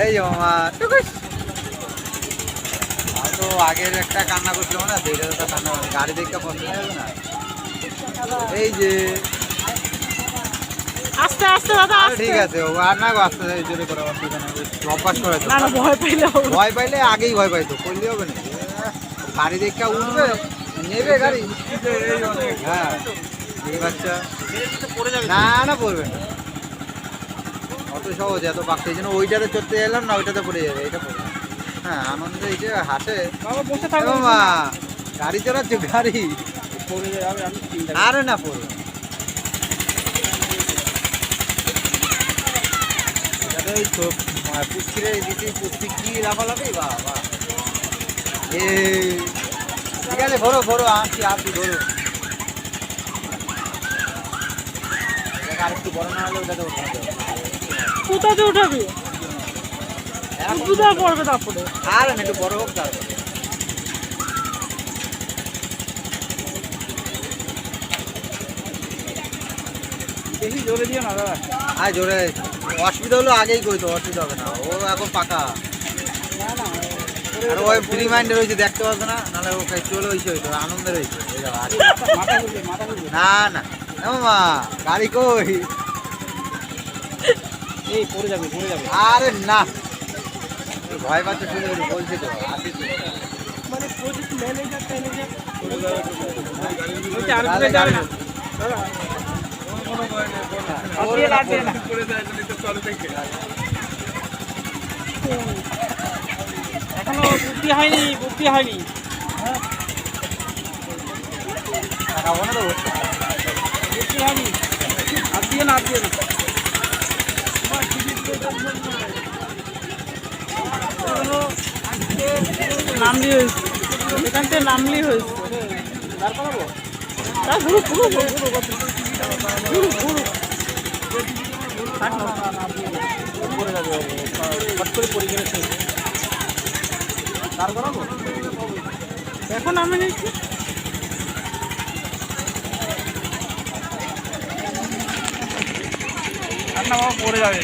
এই যে মামা তো আগের একটা কান্না করছিল না, সেইটা তো কান্না গাড়ি দেখতে পছন্দ হবে না। এই যে আস্তে আস্তে দাদা, ঠিক আছে, ও আর না গো, আস্তে জোরে করে অসুবিধা নেই, অভ্যাস করে তো। না না, ভয় পাইলে আগেই ভয় পাইতো, করলে হবে না। গাড়ি দেখতে উঠবে, নেবে গাড়ি। হ্যাঁ এই বাচ্চা না না পড়বে না, অত সহজ এত বাক্স। এই জন্য ওইটাতে চড়তে এলাম না, ওইটাতে পড়ে যাবে, এটা পড়ে। হ্যাঁ আনন্দে এই যে হাসে মা, গাড়ি চালাচ্ছে গাড়ি পড়ে যাবে, আরে না পড়বে। এই তো পুষ্কিরে দিদি পুষ্টি কি লাফালাফি, বাহ বাহ। এই ঠিক আছে, ভরো ভরো, আসি আপনি ভরো। আর একটু বড় না হলে ওটাতে উঠাতে হবে। কোথাতে উঠাবি? কোথায় পড়বে তারপরে? আর একটু বড় হোক তারপরে। বেশি জোরে দিও না দাদা। আর জোরে অসুবিধা হলো আগেই কইতো, অসুবিধা হবে না, ও এখন পাকা। না না, আর ওই ফ্রি মাইন্ডে রয়েছে, দেখতে পাবে না, নাহলে ও চলে হয়েছে, হইতো আনন্দে রয়েছে। না না মা, গাড়ি কই? এই পড়ে যাবে, পড়ে যাবে। আরে না, ভয় পাচ্ছে শুনে বলছি তো, আসি তো। মানে প্রজেক্ট ম্যানেজার ম্যানেজার এখনো বুদ্ধি হয়নি, বুদ্ধি হয়নি। খাবো না তো, বুদ্ধি হয়নি, আর দিয়ে না, আর দিয়ে না। নামলি হয়েছে, এখান থেকে নামলি হয়েছে। ঘুরু ঘুরু ঘুরু ঘুরু ঘুরু পড়ে যাবে, ফট করে পড়ে গেলে শেষ। এখন আমি নিচ্ছি আর না, বাবা পড়ে যাবে।